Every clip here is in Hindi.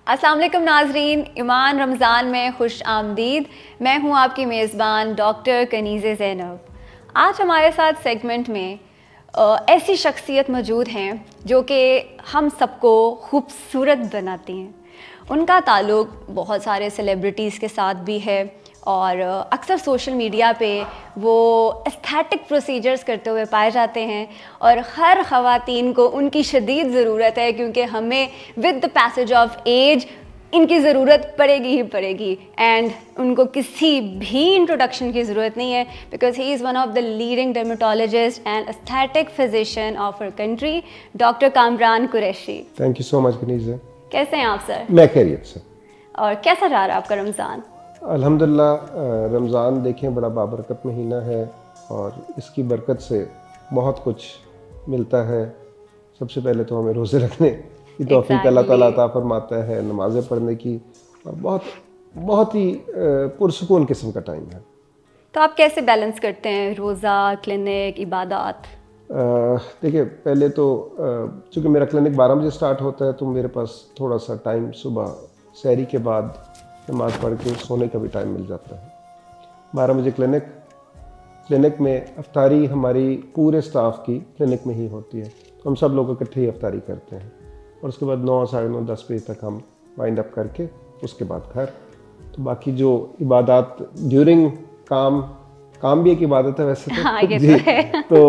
अस्सलाम वालेकुम नाजरीन, ईमान रमज़ान में खुश आमदीद। मैं हूँ आपकी मेज़बान डॉक्टर कनीज़े ज़ैनब। आज हमारे साथ सेगमेंट में ऐसी शख्सियत मौजूद हैं जो कि हम सबको खूबसूरत बनाती हैं। उनका ताल्लुक़ बहुत सारे सेलिब्रिटीज़ के साथ भी है और अक्सर सोशल मीडिया पे वो एस्थेटिक प्रोसीजर्स करते हुए पाए जाते हैं और हर ख़वातीन को उनकी शदीद ज़रूरत है, क्योंकि हमें with the passage of age इनकी ज़रूरत पड़ेगी ही पड़ेगी। एंड उनको किसी भी इंट्रोडक्शन की ज़रूरत नहीं है, because he is one of the leading dermatologist and aesthetic physician of our country, doctor Kamran Qureshi. Thank you so much Kaneeza. कैसे हैं आप सर? मैं खैरियत से। और कैसा जा रहा है आपका रमज़ान? अल्हम्दुलिल्लाह, रमज़ान देखें बड़ा बाबरकत महीना है और इसकी बरकत से बहुत कुछ मिलता है। सबसे पहले तो हमें रोज़े रखने की तौफीक अल्लाह ताला अता फरमाता है, नमाज़ें पढ़ने की, और बहुत ही पुरसुकून किस्म का टाइम है। तो आप कैसे बैलेंस करते हैं रोज़ा, क्लिनिक, इबादत? देखिए, पहले तो चूँकि मेरा क्लिनिक 12 बजे स्टार्ट होता है, तो मेरे पास थोड़ा सा टाइम सुबह सहरी के बाद नमाज़ पढ़ के सोने का भी टाइम मिल जाता है। 12 बजे क्लिनिक में अफ्तारी हमारी पूरे स्टाफ की क्लिनिक में ही होती है, तो हम सब लोग इकट्ठे ही अफ्तारी करते हैं और उसके बाद 9, साढ़े 9, 10 बजे तक हम वाइंड अप करके उसके बाद घर। तो बाकी जो इबादत ड्यूरिंग काम भी एक इबादत है वैसे तो। हाँ, ये जी, तो है। तो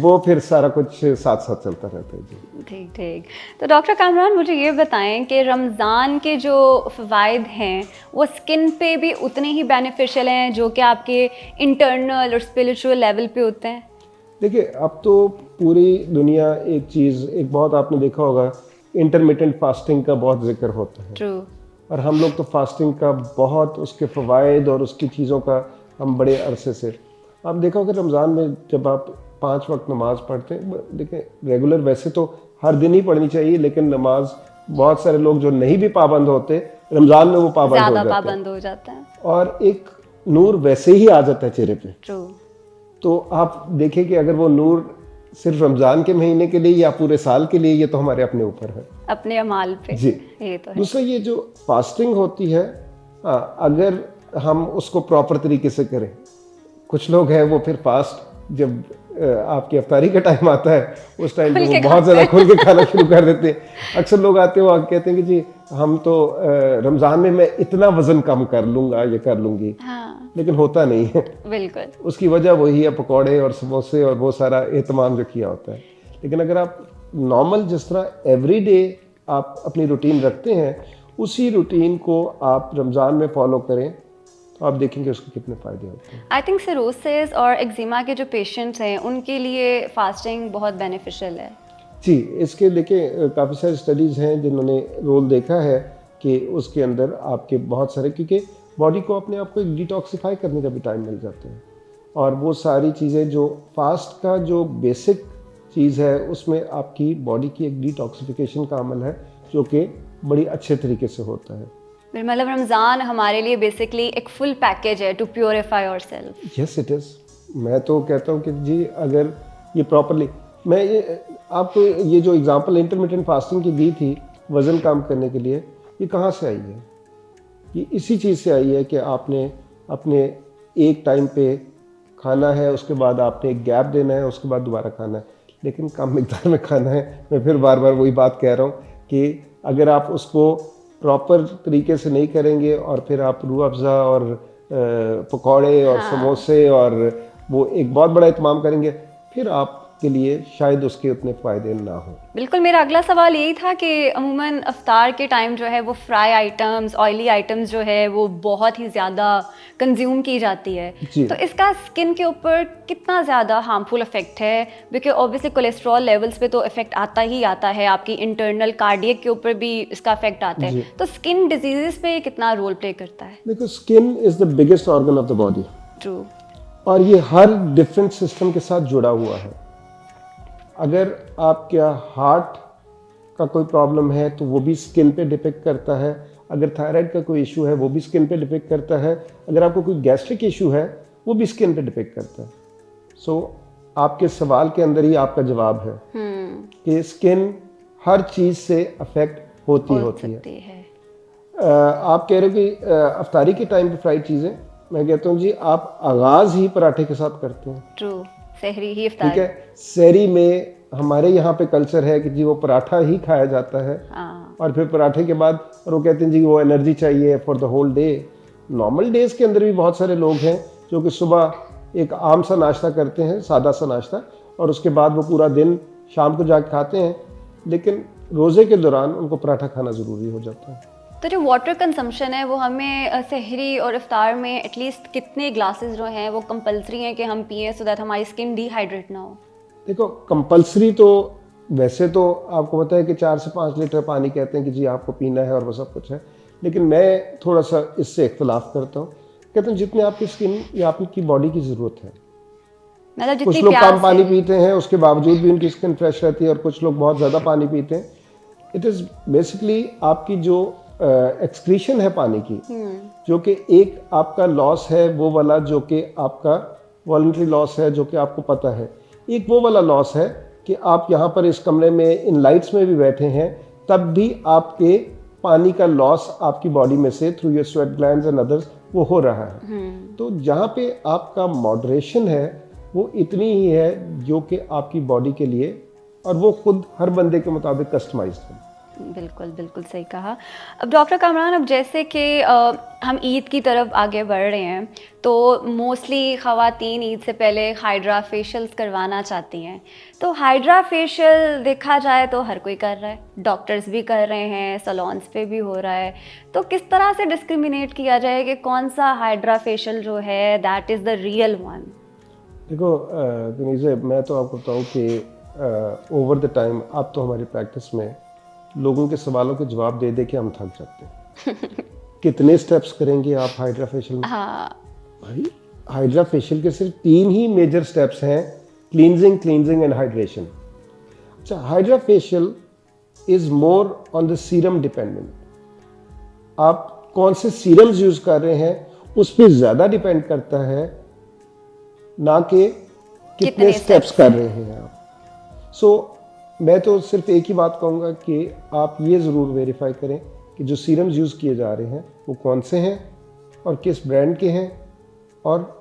वो फिर सारा कुछ साथ साथ चलता रहता है। जी ठीक। तो डॉक्टर कामरान, मुझे ये बताएं कि रमज़ान के जो फ़वाइद हैं वो स्किन पे भी उतने ही बेनिफिशियल हैं जो कि आपके इंटरनल और स्पिरिचुअल लेवल पे होते हैं? देखिए, अब तो पूरी दुनिया एक बहुत आपने देखा होगा, इंटरमिटेंट फास्टिंग का बहुत जिक्र होता है। ट्रू। और हम लोग तो फास्टिंग का बहुत, उसके फ़वाइद और उसकी चीज़ों का हम बड़े अरसे से, आप देखा होगा रमज़ान में जब आप 5 वक्त नमाज़ पढ़ते हैं, देखें रेगुलर वैसे तो हर दिन ही पढ़नी चाहिए, लेकिन नमाज बहुत सारे लोग जो नहीं भी पाबंद होते, रमज़ान में वो पाबंद हो जाते हैं और एक नूर वैसे ही आ जाता है चेहरे पे। ट्रू। तो आप देखें कि अगर वो नूर सिर्फ रमज़ान के महीने के लिए या पूरे साल के लिए, ये तो हमारे अपने ऊपर है, अपने अमाल पे। जी। ये तो है। दूसरा, ये जो फास्टिंग होती है, अगर हम उसको प्रॉपर तरीके से करें, कुछ लोग हैं वो फिर फास्ट जब आपकी अफ्तारी का टाइम आता है उस टाइम पे वो बहुत ज़्यादा खुल के खाना शुरू कर देते हैं। अक्सर लोग आते हैं वो कहते हैं कि जी हम तो रमज़ान में मैं इतना वज़न कम कर लूँगा, ये कर लूँगी। हाँ, लेकिन होता नहीं है। बिल्कुल। उसकी वजह वही है, पकौड़े और समोसे और वो सारा एहतमाम जो किया होता है। लेकिन अगर आप नॉर्मल जिस तरह एवरीडे आप अपनी रूटीन रखते हैं, उसी रूटीन को आप रमज़ान में फॉलो करें, तो आप देखेंगे उसके कितने फ़ायदे होते हैं। आई थिंक सिरोसिस और एक्जिमा के जो पेशेंट्स हैं उनके लिए फास्टिंग बहुत बेनिफिशियल है। जी, इसके देखिए काफ़ी सारी स्टडीज़ हैं जिन्होंने रोल देखा है कि उसके अंदर आपके बहुत सारे, क्योंकि बॉडी को अपने आप को एक डिटॉक्सिफाई करने का भी टाइम मिल जाता है, और वो सारी चीज़ें जो फास्ट का जो बेसिक चीज़ है उसमें आपकी बॉडी की एक डिटॉक्सिफिकेशन का अमल है जो कि बड़ी अच्छे तरीके से होता है। मतलब रमज़ान हमारे लिए बेसिकली एक फुल पैकेज है to purify ourself. Yes it is. मैं तो कहता हूँ कि जी अगर ये प्रॉपरली, मैं ये आपको ये जो एग्जांपल इंटरमिटेंट फास्टिंग की दी थी वज़न कम करने के लिए, ये कहाँ से आई है? ये इसी चीज़ से आई है कि आपने अपने एक टाइम पे खाना है, उसके बाद आपने एक गैप देना है, उसके बाद दोबारा खाना है, लेकिन कम मिकदार में खाना है। मैं फिर बार बार वही बात कह रहा हूँ कि अगर आप उसको प्रॉपर तरीके से नहीं करेंगे और फिर आप रूह अफ़ज़ा और पकौड़े और समोसे और वो एक बहुत बड़ा इत्माम करेंगे, फिर आपके लिए शायद उसके उतने फ़ायदे ना हो। बिल्कुल, मेरा अगला सवाल यही था कि अमूमन अफ्तार के टाइम जो है वो फ्राई आइटम्स, ऑयली आइटम्स जो है वो बहुत ही ज़्यादा कंज्यूम की जाती है, तो इसका स्किन के ऊपर कितना ज़्यादा हार्मफुल इफेक्ट है? बिकॉज ऑब्वियसली कोलेस्ट्रॉल लेवल्स पे तो इफेक्ट आता ही आता है, आपकी इंटरनल कार्डियक के ऊपर भी इसका इफेक्ट आता है, तो स्किन डिजीजेस पे कितना रोल प्ले करता है? देखो, skin is the biggest organ of the body. True. और ये हर डिफरेंट सिस्टम के साथ जुड़ा हुआ है। अगर आपका हार्ट का कोई प्रॉब्लम है तो वो भी स्किन पे डिपेक्ट करता है, अगर थायराइड का कोई इशू है वो भी स्किन पे डिपेक्ट करता है, अगर आपको कोई गैस्ट्रिक इशू है वो भी स्किन पे डिपेक्ट करता है। सो आपके सवाल के अंदर ही आपका जवाब है कि स्किन हर चीज़ से अफेक्ट होती है। आप कह रहे हो कि अफ्तारी के टाइम पे फ्राइड चीज़ें, मैं कहता हूँ जी आप आगाज़ ही पराठे के साथ करते हैं। ट्रू, सहरी ही ठीक इफ्तार। है, सहरी में हमारे यहाँ पे कल्चर है कि जी वो पराठा ही खाया जाता है, हाँ, और फिर पराठे के बाद और वो कहते हैं जी वो एनर्जी चाहिए for the whole day. Normal days के अंदर भी बहुत सारे लोग हैं जो कि सुबह एक आम सा नाश्ता करते हैं, सादा सा नाश्ता, और उसके बाद वो पूरा दिन शाम को जाके खाते हैं, लेकिन रोज़े के दौरान उनको पराठा खाना ज़रूरी हो जाता है। तो जो वाटर कंजम्पशन है वो हमें सहरी और इफ्तार में एटलीस्ट कितने ग्लासेस जो हैं वो कंपलसरी हैं कि हम पिएं सो दैट हमारी स्किन डिहाइड्रेट ना हो? देखो कंपलसरी तो वैसे तो आपको पता है कि 4 से 5 लीटर पानी कहते हैं कि जी आपको पीना है और वो सब कुछ है, लेकिन मैं थोड़ा सा इससे इख्तलाफ करता हूँ। कहता हूँ जितने आपकी स्किन या आपकी बॉडी की ज़रूरत है। मतलब कुछ जितनी लोग कम प्यास पानी है। पीते हैं, उसके बावजूद भी उनकी स्किन फ्रेश रहती है, और कुछ लोग बहुत ज़्यादा पानी पीते हैं। इट इज़ बेसिकली आपकी जो एक्सक्रीशन है पानी की, जो कि एक आपका लॉस है वो वाला, जो कि आपका वॉलंटरी लॉस है, जो कि आपको पता है। एक वो वाला लॉस है कि आप यहाँ पर इस कमरे में इन लाइट्स में भी बैठे हैं, तब भी आपके पानी का लॉस आपकी बॉडी में से through your sweat glands and others वो हो रहा है। तो जहाँ पे आपका मॉडरेशन है वो इतनी ही है जो कि आपकी बॉडी के लिए, और वो खुद हर बंदे के मुताबिक कस्टमाइज्ड है। बिल्कुल बिल्कुल सही कहा। अब डॉक्टर कामरान, अब जैसे कि हम ईद की तरफ आगे बढ़ रहे हैं, तो मोस्टली ख़वातीन ईद से पहले हाइड्रा फेशियल्स करवाना चाहती हैं। तो हाइड्रा फेशियल देखा जाए तो हर कोई कर रहा है, डॉक्टर्स भी कर रहे हैं, सैलून्स पे भी हो रहा है। तो किस तरह से डिस्क्रिमिनेट किया जाए कि कौन सा हाइड्रा फेशियल जो है that is the real one? देखो कनीज़े, मैं तो आपको बताऊँ कि ओवर द टाइम अब तो हमारी प्रैक्टिस में लोगों के सवालों के जवाब दे दे के हम थक जाते हैं। कितने स्टेप्स करेंगे आप हाइड्रा फेशियल में? हाँ, भाई हाइड्रा फेशियल के सिर्फ 3 ही मेजर स्टेप्स हैं, क्लींजिंग एंड हाइड्रेशन। अच्छा, hydra facial is more on the serum dependent. आप कौन से सीरम्स यूज कर रहे हैं उस पर ज्यादा डिपेंड करता है, ना कि कितने स्टेप्स कर रहे हैं आप। सो मैं तो सिर्फ एक ही बात कहूँगा कि आप ये ज़रूर वेरीफाई करें कि जो सीरम्स यूज़ किए जा रहे हैं वो कौन से हैं और किस ब्रांड के हैं, और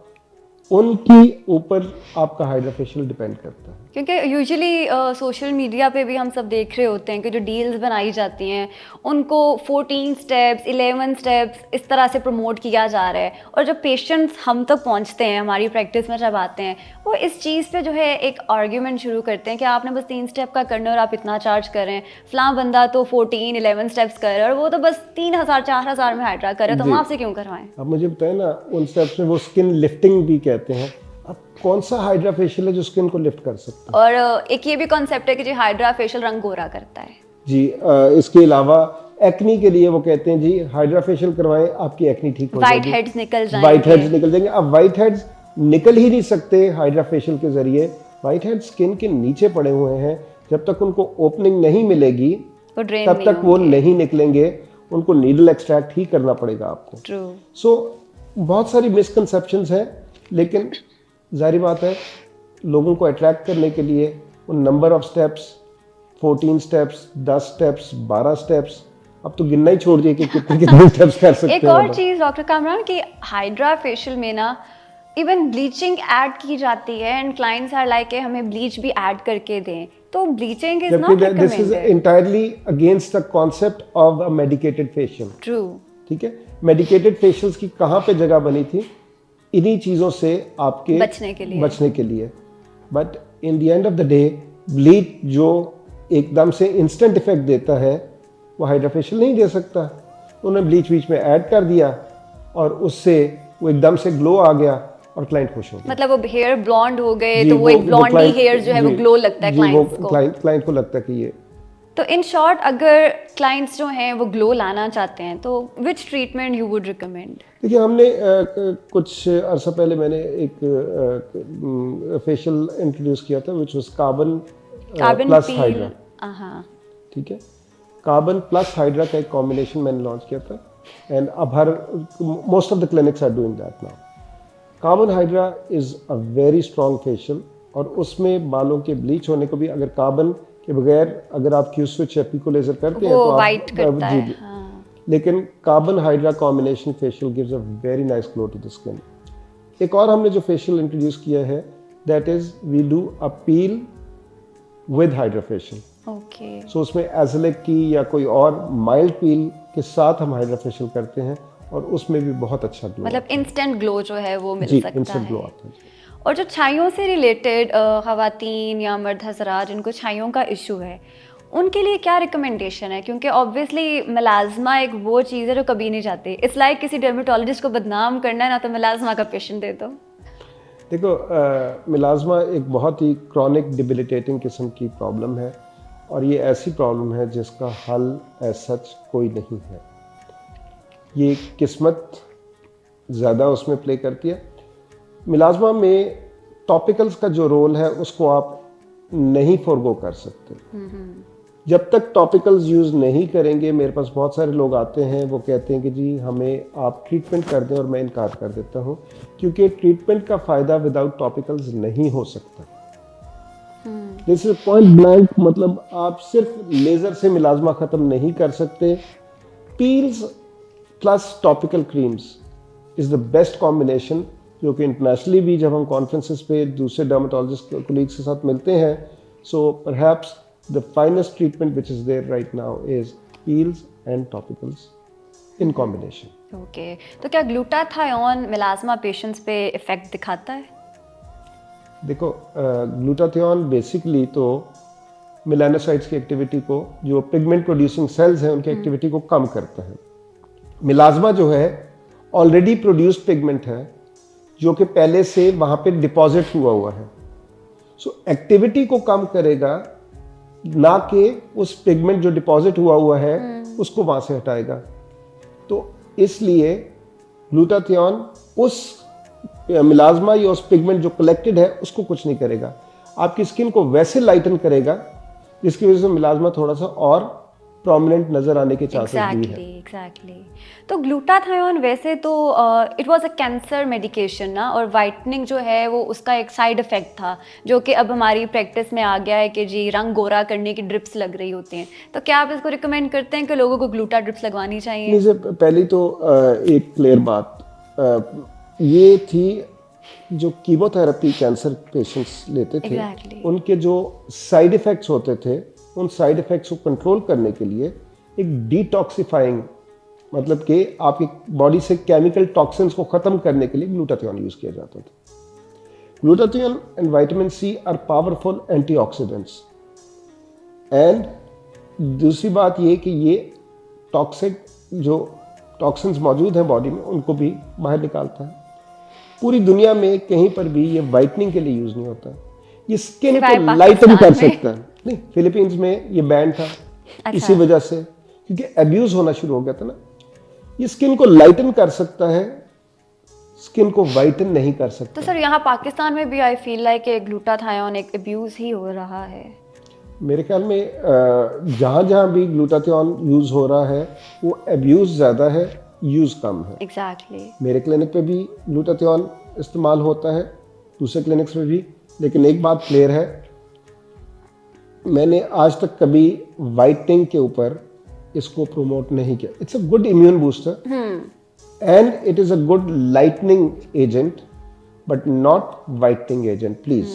उनकी ऊपर आपका हाइड्रा फेशियल डिपेंड करता है। क्योंकि यूजुअली सोशल मीडिया पे भी हम सब देख रहे होते हैं कि जो डील्स बनाई जाती हैं उनको 14 स्टेप्स 11 स्टेप्स इस तरह से प्रमोट किया जा रहा है, और जो पेशेंट्स हम तक पहुंचते हैं हमारी प्रैक्टिस में जब आते हैं वो इस चीज़ पे जो है एक आर्ग्यूमेंट शुरू करते हैं कि आपने बस 3 स्टेप का करना है और आप इतना चार्ज कर रहे हैं, फलां बंदा तो 14-11 स्टेप्स कर रहा है और वो तो बस 3000-4000 में हाइड्रा कर रहा है, तो हम आपसे क्यों करवाएं? अब मुझे बताएं ना, उन स्टेप्स में वो स्किन लिफ्टिंग भी कहते हैं। अब कौन सा हाइड्रा फेशियल है जो स्किन को लिफ्ट कर सकता है? और एक ये भी कॉन्सेप्ट है कि जी हाइड्रा फेशियल रंग गोरा करता है जी। इसके अलावा एक्नी के लिए वो कहते हैं जी हाइड्रा फेशियल करवाएं, आपकी एक्नी ठीक हो वाइट जाएगी, हेड्स निकल जाएंगे। वाइट हेड्स निकल जाएंगे। अब वाइट हेड्स निकल ही नहीं सकते हाइड्रा फेशियल के जरिए। वाइट हेड्स स्किन के नीचे पड़े हुए हैं, जब तक उनको ओपनिंग नहीं मिलेगी वो ड्रेन तब तक वो नहीं निकलेंगे, उनको नीडल एक्सट्रैक्ट ही करना पड़ेगा आपको। ट्रू। सो बहुत सारी मिसकंसेप्शंस हैं, लेकिन जाहिर बात है लोगों को अट्रैक्ट करने के लिए उन number of steps, 14 steps, 10 steps, 12 steps, अब तो गिनना ही छोड़ दिए कि कितने कितने स्टेप्स कर सकते हैं। एक और चीज़ डॉक्टर कामरान की हाइड्रा फेशियल में ना इवन ब्लीचिंग ऐड की जाती है एंड क्लाइंट्स आर लाइक हमें ब्लीच भी ऐड करके दें, तो bleaching is not this is recommended. Entirely against the concept of a medicated facial. True. ठीक है, मेडिकेटेड फेशियल्स की कहाँ पे जगह बनी थी? इन्हीं चीज़ों से आपके बचने के लिए। But in the end of the day bleach जो एकदम से इंस्टेंट इफेक्ट देता है वो हाइड्रा फेशियल नहीं दे सकता। उन्होंने ब्लीच बीच में ऐड कर दिया और उससे वो एकदम से ग्लो आ गया और क्लाइंट खुश हो गया। मतलब वो हेयर ब्लॉन्ड हो गए तो वो एक ब्लॉन्डी हेयर जो है वो ग्लो लगता है क्लाइंट्स को। क्लाइंट को लगता है कि ये। तो इन शॉर्ट अगर क्लाइंट्स जो हैं वो ग्लो लाना चाहते हैं तो विच ट्रीटमेंट यू वुड रिकमेंड? देखिए, हमने कुछ अर्सा पहले मैंने एक फेशियल इंट्रोड्यूस किया था which was carbon plus hydra. ठीक है, कार्बन प्लस हाइड्रा का एक कॉम्बिनेशन मैंने लॉन्च किया था, एंड अब हर most of the clinics are doing that now. Carbon hydra is a very strong facial, और उसमें बालों के ब्लीच होने को भी अगर कार्बन के बगैर अगर आप क्यू स्विच या पिको लेजर करते हैं वो तो वाइट करता है। हाँ। लेकिन carbon hydra combination facial gives a very nice glow to the skin. एक और हमने जो फेशियल इंट्रोड्यूस किया है, that is we do a peel with hydra facial. Okay. So उसमें एजलिक की या कोई और माइल्ड पील के साथ हम हाइड्रा फेशियल करते हैं और उसमें भी बहुत अच्छा ग्लो, मतलब इंस्टेंट ग्लो जो है वो मिल जी सकता इंस्टेंट ग्लो है। आता है। और जो छाइयों से रिलेटेड खवातीन या मर्द हजरात जिनको छाइयों का इशू है, उनके लिए क्या रिकमेंडेशन है? क्योंकि ऑब्वियसली मेलाज्मा एक वो चीज़ है जो कभी नहीं जाती। इट्स लाइक किसी डर्मेटोलॉजिस्ट को बदनाम करना है ना, तो मेलाज्मा का पेशेंट दे दो। देखो मिलाज्मा एक बहुत ही क्रॉनिक डिबिलिटेटिंग किस्म की प्रॉब्लम है और ये ऐसी प्रॉब्लम है जिसका हल एज सच कोई नहीं है। ये किस्मत ज़्यादा उसमें प्ले करती है। मिलाज्मा में टॉपिकल्स का जो रोल है उसको आप नहीं फॉरगो कर सकते। जब तक टॉपिकल्स यूज़ नहीं करेंगे, मेरे पास बहुत सारे लोग आते हैं, वो कहते हैं कि जी हमें आप ट्रीटमेंट कर दें, और मैं इनकार कर देता हूँ क्योंकि ट्रीटमेंट का फ़ायदा विदाउट टॉपिकल्स नहीं हो सकता। दिस इज पॉइंट ब्लैंक, मतलब आप सिर्फ लेज़र से मिलाज्मा ख़त्म नहीं कर सकते। Peels plus topical creams is the best combination, जो कि इंटरनेशनली भी जब हम कॉन्फ्रेंसेस पे दूसरे डर्मेटोलॉजिस्ट कोलीग्स के साथ मिलते हैं, सो perhaps the finest treatment which is there right now is peels and topicals in combination. Okay. तो क्या ग्लूटाथायोन मेलाज्मा पेशेंट्स पे इफेक्ट दिखाता है? देखो ग्लूटाथियोन बेसिकली तो मेलानोसाइट्स की एक्टिविटी को, जो पिगमेंट प्रोड्यूसिंग सेल्स हैं उनकी एक्टिविटी को कम करता है। मिलाज्मा जो है ऑलरेडी प्रोड्यूस्ड पिगमेंट है जो कि पहले से वहाँ पे डिपॉजिट हुआ है। सो एक्टिविटी को कम करेगा, ना कि उस पिगमेंट जो डिपॉजिट हुआ है उसको वहां से हटाएगा। तो इसलिए ग्लूटाथियोन उस मिलाज्मा या उस पिगमेंट जो कलेक्टेड है उसको कुछ नहीं करेगा, आपकी स्किन को वैसे लाइटन करेगा जिसकी वजह से मिलाज्मा थोड़ा सा और प्रोमिनेंट नजर आने के चांसेस भी है। एग्जैक्टली। तो ग्लूटाथायोन वैसे तो it was a cancer medication ना, और वाइटनिंग जो है वो उसका एक साइड इफेक्ट था जो कि अब हमारी प्रैक्टिस में आ गया है कि जी रंग गोरा करने की ड्रिप्स लग रही होती हैं। तो क्या आप इसको रिकमेंड करते हैं कि लोगों को ग्लूटा ड्रिप्स लगवानी चाहिए? नहीं, पहली तो एक क्लियर बात ये थी, जो कीमोथेरेपी कैंसर पेशेंट्स लेते थे उनके जो साइड इफेक्ट्स होते थे, उन साइड इफेक्ट्स को कंट्रोल करने के लिए एक डिटॉक्सिफाइंग, मतलब कि आपकी बॉडी से केमिकल टॉक्सिन्स को खत्म करने के लिए ग्लूटाथियोन यूज किया जाता था। Glutathione and vitamin C are powerful antioxidants, and दूसरी बात ये कि ये टॉक्सिक जो टॉक्सिन्स मौजूद हैं बॉडी में उनको भी बाहर निकालता है। पूरी दुनिया में कहीं पर भी ये वाइटनिंग के लिए यूज नहीं होता। ये स्किन को लाइटन कर सकता है। नहीं, फिलीपींस में ये बैन था। अच्छा। इसी वजह से, क्योंकि अब्यूज होना शुरू हो गया था ना। ये स्किन को लाइटन कर सकता है, स्किन को वाइटन नहीं कर सकता। तो सर यहाँ पाकिस्तान में भी आई फील लाइक ग्लूटाथायोन एक अब्यूज ही हो रहा है। मेरे ख्याल में जहाँ जहाँ भी ग्लूटाथियोन यूज हो रहा है वो अब्यूज ज़्यादा है, यूज कम है। एग्जैक्टली। मेरे क्लिनिक पे भी ग्लूटाथियोन इस्तेमाल होता है, दूसरे क्लिनिक्स में भी। लेकिन एक बात क्लियर है, मैंने आज तक कभी वाइटनिंग के ऊपर इसको प्रमोट नहीं किया। It's a good immune booster and it is a good lightening agent, but not whitening agent, please.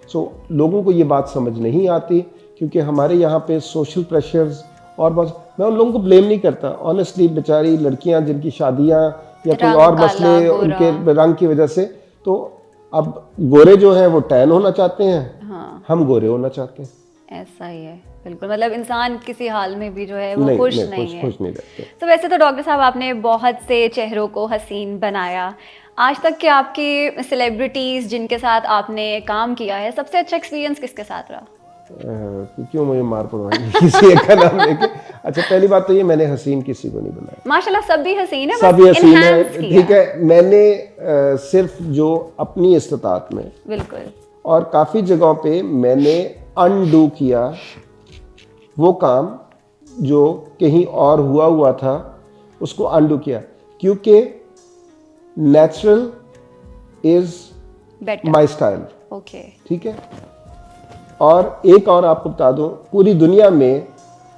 So लोगों को ये बात समझ नहीं आती, क्योंकि हमारे यहाँ पे सोशल प्रेशर्स और बहुत, मैं उन लोगों को ब्लेम नहीं करता ऑनेस्टली, बेचारी लड़कियां जिनकी शादियां या कोई और मसले उनके रंग की वजह से, तो अब गोरे जो हैं वो टैन होना चाहते हैं। हाँ। हम गोरे होना चाहते हैं। ऐसा ही है, बिल्कुल। मतलब इंसान किसी हाल में भी जो है वो खुश नहीं है। खुश नहीं रहते। तो वैसे तो डॉक्टर साहब आपने बहुत से चेहरों को हसीन बनाया। आज तक के आपकी सेलिब्रिटीज जिनके साथ आपने काम किया है, सबसे अच्छा एक्सपीरियंस किसके साथ रहा? क्यों मुझे मार पड़वाएंगे किसी एक का नाम लेके? अच्छा, पहली बात तो ये, मैंने हसीन किसी को नहीं बनाया। माशाल्लाह सभी हसीन है, सभी हसीन है, ठीक है। मैंने सिर्फ जो अपनी इस्तिताअत में, बिल्कुल, और काफ़ी जगहों पे मैंने अनडू किया वो काम जो कहीं और हुआ था, उसको अनडू किया, क्योंकि natural is my style. Okay, ठीक है। और एक और आपको बता दूं, पूरी दुनिया में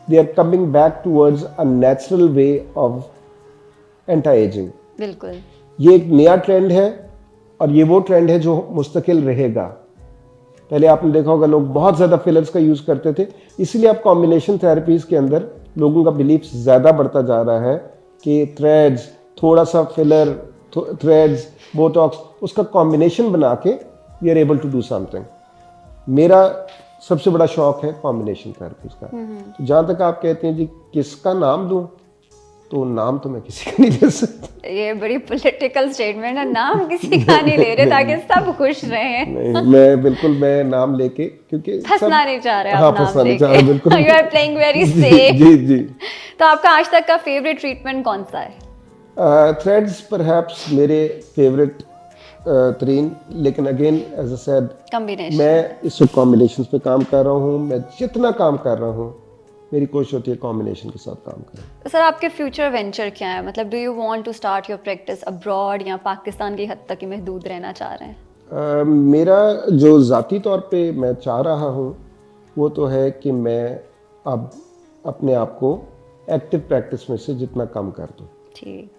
they are coming back towards a natural way of anti-aging. बिल्कुल। ये एक नया ट्रेंड है और ये वो ट्रेंड है जो मुस्तकिल रहेगा। पहले आपने देखा होगा लोग बहुत ज़्यादा फिलर्स का यूज़ करते थे, इसीलिए अब कॉम्बिनेशन थेरेपीज़ के अंदर लोगों का बिलीफ ज़्यादा बढ़ता जा रहा है कि थ्रेड्स, थोड़ा सा फिलर, थ्रेड्स, बोटॉक्स, उसका कॉम्बिनेशन बना के we are able to do something. मेरा सबसे बड़ा शौक है कॉम्बिनेशन थेरेपीज़ का। तो जहाँ तक आप कहते हैं जी किसका नाम दूँ, तो नाम तो मैं किसी का नहीं दे सकता। ये बड़ी पॉलिटिकल स्टेटमेंट है, नाम किसी का नहीं ले रहे ताकि सब खुश रहें। नहीं, मैं बिल्कुल मैं नाम लेके, क्योंकि फंसना नहीं चाह रहे हाँ, आप नाम फंसना नहीं लेके। चाह रहे, बिल्कुल। You are playing very safe। जी जी। तो आपका आज तक का फेवरेट ट्रीटमेंट कौन सा है? थ्रेड्स परहैप्स मेरे फेवरेट तरीन, लेकिन again as I said combination. मैं इस कॉम्बिनेशन पे काम कर रहा हूँ। मैं जितना काम कर रहा हूँ मेरी कोशिश होती है कॉम्बिनेशन के साथ काम करें। सर आपके फ्यूचर वेंचर क्या है? मतलब do you want to start your practice abroad या पाकिस्तान की हद तक ही महदूद रहना चाह रहे हैं? मेरा जो ज़ाती तौर पे मैं चाह रहा हूँ वो तो है कि मैं अब अपने आप को एक्टिव प्रैक्टिस में से जितना कम कर दूँ, ठीक।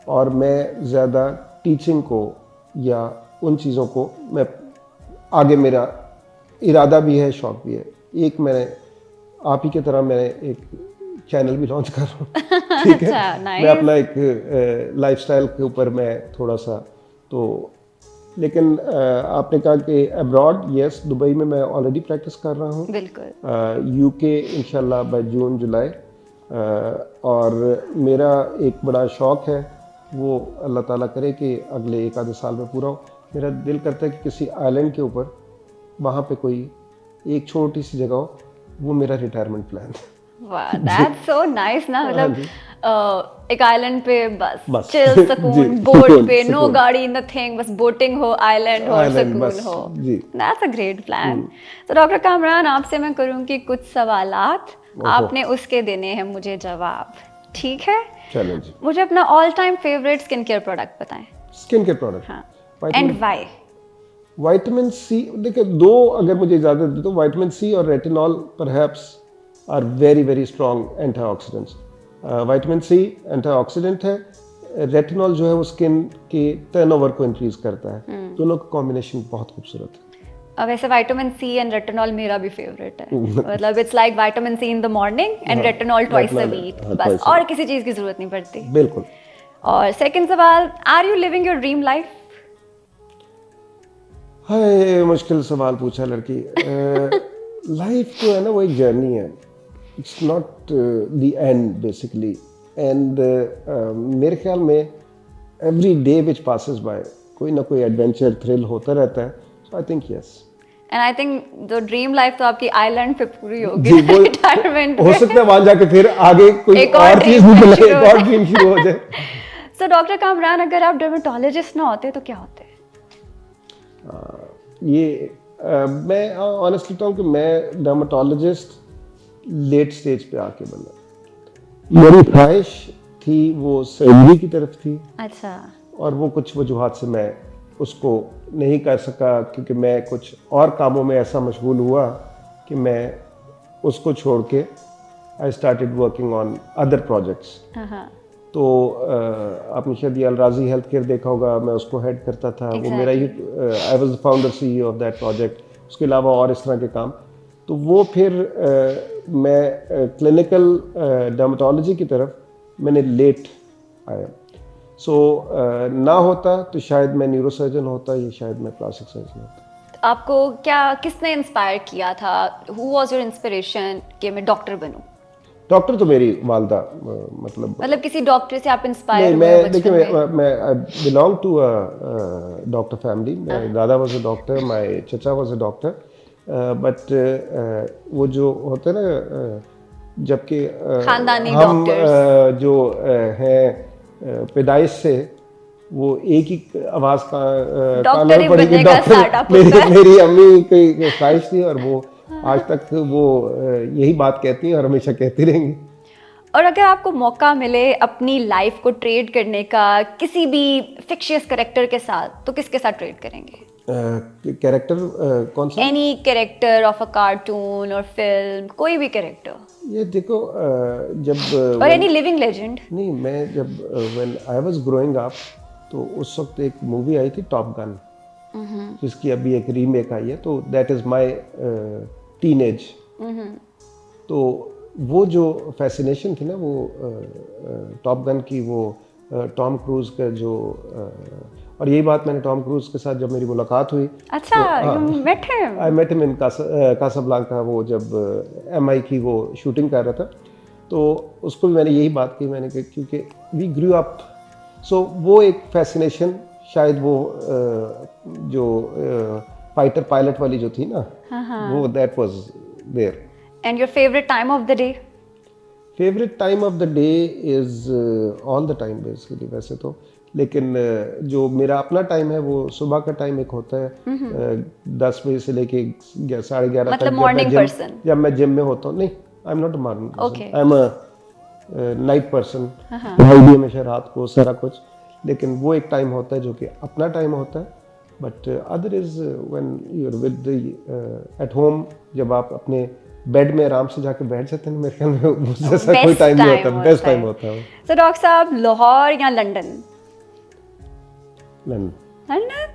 और मैं ज़्यादा टीचिंग को या उन चीज़ों को मैं आगे, मेरा इरादा भी है, शौक भी है। एक मैंने आप ही की तरह मैं एक चैनल भी लॉन्च कर रहा हूँ। ठीक है। अच्छा, nice। मैं अपना एक लाइफस्टाइल के ऊपर मैं थोड़ा सा तो, लेकिन आपने कहा कि अब्रॉड, यस, दुबई में मैं ऑलरेडी प्रैक्टिस कर रहा हूँ। बिल्कुल। यूके इंशाल्लाह बाय जून जुलाई। और मेरा एक बड़ा शौक़ है, वो अल्लाह ताला करे कि अगले एक आधे साल में पूरा हो। मेरा दिल करता है कि किसी आइलैंड के ऊपर, वहाँ पे कोई एक छोटी सी जगह हो, वो मेरा रिटायरमेंट प्लान है। वाह, दैट्स सो नाइस ना। मतलब एक आइलैंड पे बस बस। चिल, जी, सुकून, बोट सुकून, पे, नो सुकून। गाड़ी, नथिंग, बस बोटिंग हो, आइलैंड हो और आइलैंड सुकून बस, हो। जी। That's a great plan. तो डॉक्टर कामरान, आपसे मैं करूँगी कुछ सवालात, आपने उसके देने हैं मुझे जवाब, ठीक है? चलें जी। मुझे अपना all time favourite skin care product बताएं। Skin care product. हाँ, एंड व्हाई? विटामिन सी, देखिए दो अगर मुझे इजाज़त दे तो विटामिन सी और retinol perhaps are very very strong antioxidants. Vitamin C antioxidant है, रेटिनॉल जो है वो स्किन के टर्नओवर को इंक्रीज करता है। दोनों का कॉम्बिनेशन बहुत खूबसूरत है। अब वैसे विटामिन सी एंड रेटिनॉल मेरा भी फेवरेट है। मतलब it's like vitamin C in the morning and retinol twice a week, बस, और किसी चीज़ की ज़रूरत नहीं पड़ती। बिल्कुल। और सेकंड सवाल, are you living your dream life? हाय, मुश्किल सवाल पूछा लड़की। लाइफ जो है ना वो एक जर्नी है, it's not the end basically. And मेरे ख्याल में every day which passes by कोई ना कोई एडवेंचर, थ्रिल होता रहता है। So I think yes. And I think जो ड्रीम लाइफ तो आपकी आइलैंड पे पूरी होगी, जी, वो रिटायरमेंट हो सकता है वहां जाके फिर आगे कोई एक और और चीज dream भी मिले, शुरू एक हो और ड्रीम शुरू हो जाए। सो डॉक्टर कामरान, अगर आप डर्मेटोलॉजिस्ट ना होते तो क्या होते? मैं ऑनेस्ट कहता हूँ कि मैं डर्मेटोलॉजिस्ट लेट स्टेज पे आके बना। मेरी ख्वाहिश थी वो सर्जरी की तरफ थी, अच्छा। और वो कुछ वजूहात से मैं उसको नहीं कर सका, क्योंकि मैं कुछ और कामों में ऐसा मशगूल हुआ कि मैं उसको छोड़ के I started working on other projects. हाँ। तो आपने शायद ये अलराजी हेल्थ केयर देखा होगा, मैं उसको हेड करता था। वो मेरा ही, I was the founder CEO of that project. उसके अलावा और इस तरह के काम, तो वो फिर मैं क्लिनिकल डर्मेटोलॉजी की तरफ मैंने लेट आया। सो ना होता तो शायद मैं न्यूरोसर्जन होता, या शायद मैं प्लास्टिक सर्जन होता। आपको क्या, किसने इंस्पायर किया था? हु वाज योर इंस्पिरेशन कि मैं डॉक्टर बनूं? डॉक्टर तो मेरी वालदा, मतलब किसी डॉक्टर से आप इंस्पायर नहीं, हुए मैं बचपन देखिए में? मैं belong to a doctor family. My दादा वाज अ डॉक्टर, माय चचा वाज अ डॉक्टर, बट वो जो होते हैं ना, जबकि खानदानी हम डॉक्टर्स जो हैं पैदाइश से वो एक ही आवाज़ का डॉक्टर ही पड़ी कि बनने का startup होता है। मेरी अम्मी की ख्वाहिश थी, और वो आज तक वो यही बात कहती हैं और हमेशा कहती रहेंगी। और अगर आपको मौका मिले अपनी लाइफ को ट्रेड करने का किसी भी फिक्शियस कैरेक्टर के साथ, तो किसके साथ ट्रेड करेंगे? कैरेक्टर कौन सा? Any character of a cartoon और फिल्म, कोई भी कैरेक्टर, ये देखो जब और एनी लिविंग लेजेंड। नहीं, मैं जब when I was growing up तो उस वक्त एक मूवी आई थी टॉप गन, जिसकी अभी एक रीमेक आई है, तो दैट इज माय टीनेज। तो वो जो फैसिनेशन थी ना, वो टॉप गन की, वो टॉम क्रूज का जो और यही बात मैंने टॉम क्रूज के साथ जब मेरी मुलाकात हुई, अच्छा, you met him? I met him in Casablanca, वो जब MI की वो शूटिंग कर रहा था, तो उसको भी मैंने यही बात की, मैंने कहा क्योंकि वी ग्रू अप, सो वो एक फैसिनेशन शायद वो जो फाइटर पायलट वाली जो थी ना, वो that was there. And your favourite time of the day? Favourite time of the day is all the time basically वैसे तो, लेकिन जो मेरा अपना टाइम है वो सुबह का टाइम एक होता है, 10 बजे से लेके 11:30 मतलब तक, मॉर्निंग पर्सन? जब मैं जिम में होता हूँ। नहीं, I am not a morning person, Okay. I am a night person. पढ़ाई भी हमेशा रात को, सारा कुछ, लेकिन वो एक टाइम होता है जो कि अपना टाइम होता है। But other is when you are with at home, जब आप अपने बेड में आराम से जाके बैठ जाते हैं, मेरे ख्याल में उससे ऐसा कोई टाइम नहीं होता, बेस्ट टाइम होता है। तो डॉक्टर साहब, लाहौर या लंदन? लंदन।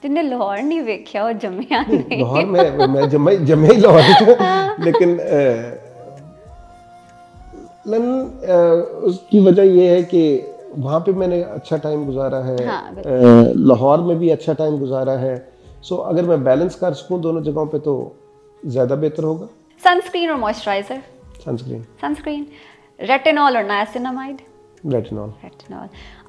जिन्हें लाहौर नहीं देखा और जमिया नहीं। लाहौर में मैं जमे ही लाहौर में, लेकिन लंदन उसकी वजह ये है कि वहाँ पे मैंने अच्छा टाइम गुजारा है, हाँ, लाहौर में भी अच्छा टाइम गुजारा है। सो अगर मैं बैलेंस कर सकूँ दोनों जगहों पे तो ज़्यादा बेहतर होगा। सनस्क्रीन और मॉइस्चराइजर? सनस्क्रीन। सनस्क्रीन। रेटिनॉल और नाइसिनामाइड? रेटिनॉल। रेटिनॉल।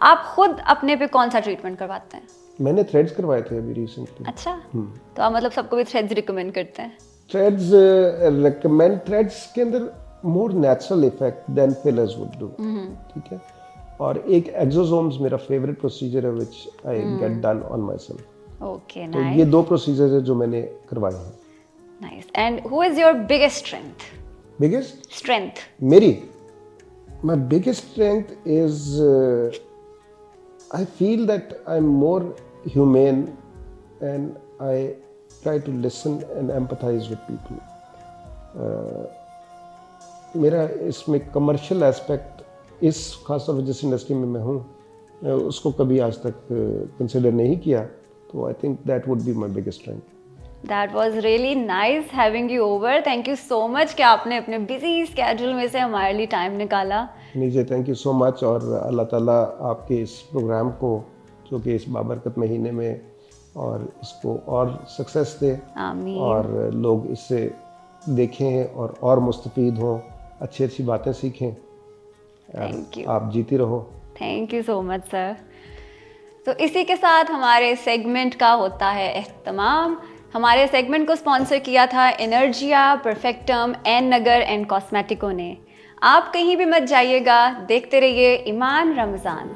आप खुद अपने पे कौन सा ट्रीटमेंट करवाते हैं? मैंने थ्रेड्स करवाए थे अभी रिसेंटली। अच्छा, तो आप मतलब सबको भी थ्रेड्स रिकमेंड करते हैं? थ्रेड्स रिकमेंड, थ्रेड्स के अंदर more natural effect than fillers would do, ठीक है। और एक एक्सोसोम्स मेरा फेवरेट प्रोसीजर है which I get done on myself. Okay, तो नाइस। ये 2 प्रोसीजर्स है जो मैंने करवाए हैं। Nice. And who is your biggest strength? Biggest strength? मेरी, my biggest strength is I feel that I'm more humane and I try to listen and empathize with people. मेरा इसमें कमर्शियल एस्पेक्ट इस खास तौर पर जिस इंडस्ट्री में मैं हूँ उसको कभी आज तक कंसिडर नहीं किया, तो I think that would be my biggest strength. That was really nice having you over. Thank you so much कि आपने अपने busy schedule में से हमारे लिए टाइम निकाला। नीजे, थैंक यू सो मच, और अल्लाह ताला आपके इस प्रोग्राम को जो कि इस बाबरकत महीने में और इसको और सक्सेस दे, आमीन। और लोग इससे देखें और मुस्तफ़ीद हों, अच्छी अच्छी बातें सीखें। Thank you. आप जीती रहो। Thank you so much sir. तो इसी के साथ हमारे सेगमेंट का होता है एहतमाम। हमारे सेगमेंट को स्पॉन्सर किया था एनर्जिया, परफेक्टम, एन नगर एंड कॉस्मेटिको ने। आप कहीं भी मत जाइएगा, देखते रहिए ईमान रमज़ान।